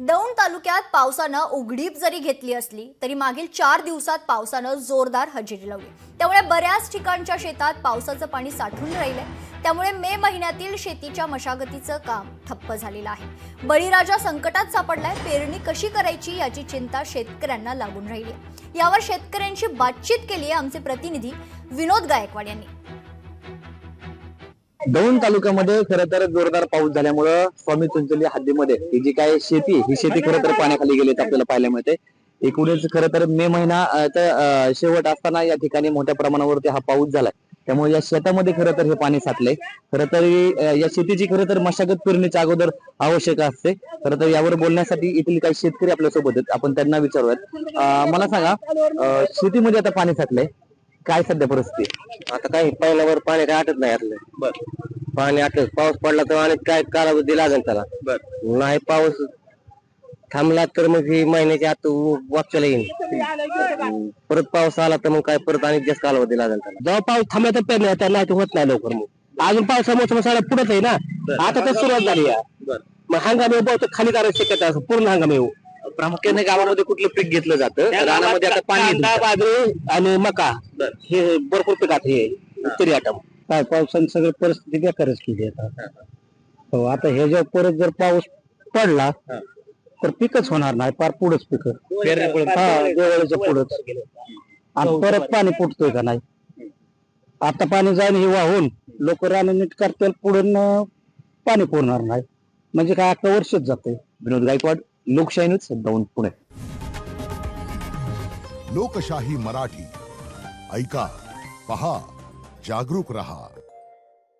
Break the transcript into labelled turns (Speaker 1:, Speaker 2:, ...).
Speaker 1: दौंड तालुक्यात पावसानं उघडीप जरी घेतली असली तरी मागील 4 दिवसात पावसानं जोरदार हजेरी लावली। त्यामुळे बऱ्याच ठिकाणच्या शेतात पावसाचं पाणी साठून राहिलंय। त्यामुळे मे महिन्यातील शेतीच्या मशागतीचं काम ठप्प झालेलं आहे। बळीराजा संकटात सापडलाय। पेरणी कशी करायची याची चिंता शेतकऱ्यांना लागून राहिली आहे। यावर शेतकऱ्यांशी बातचीत केली आहे आमचे प्रतिनिधी विनोद गायकवाड यांनी।
Speaker 2: दौंड तालुक्यामध्ये खरं तर जोरदार पाऊस झाल्यामुळे स्वामी चिंचोली हद्दीमध्ये ही जी काय शेती ही शेती खरं तर पाण्याखाली गेली आपल्याला पाहायला मिळते। एकूणच खरं तर मे महिना शेवट असताना या ठिकाणी मोठ्या प्रमाणावरती हा पाऊस झालाय। त्यामुळे या शेतामध्ये खरं तर हे पाणी साठले। खरं तर या शेतीची खरं तर मशागत पेरणीच्या अगोदर आवश्यक असते। खरं तर यावर बोलण्यासाठी इथले काही शेतकरी आपल्या सोबत आहेत, आपण त्यांना विचारूयात। मला सांगा, शेतीमध्ये आता पाणी साठलंय, काय सध्या परिस्थिती?
Speaker 3: आता काही पहिल्यावर पाणी काय आटत नाही यातलं। पाणी आटत, पाऊस पडला तर आणि काय कालावधी लागेल त्याला। नाही पाऊस थांबला तर मग ही महिन्याच्या आत वापसायला येईल। परत पाऊस आला तर मग काय परत आणि जास्त कालावधी लागेल त्याला।
Speaker 2: जेव्हा पाऊस थांबला तर पेरणी आता नाही होत नाही लवकर। मग अजून पावसामुळे सगळं पुढेच आहे ना, आता तर सुरुवात झाली आहे। मग हंगामी बहुतेक खाली जाण्याची शक्यता असं पूर्ण हंगामी येऊ।
Speaker 3: प्रामुख्याने गावामध्ये कुठलं पीक घेतलं जातं? रानामध्ये आता पाणी
Speaker 2: बाजरी आणि मका हे भरपूर पिकात हे उत्तरी आटम काय पावसाने सगळी परिस्थिती बेकारच केली आता। हो, आता हे जर परत जर पाऊस पडला तर पिकच होणार नाही, फार पुढेच पिक दिवाळीच्या पुढेच। आणि परत पाणी फुटतोय का नाही, आता पाणी जाईन हे वाहून लोक रान नीट करतील, पुढून पाणी पुरणार नाही, म्हणजे काय अख्खा वर्षच जाते। विनोद गायकवाड, लोकशाही न्यूज, दौंड, पुणे।
Speaker 4: लोकशाही मराठी ऐका, पहा, जागरूक रहा।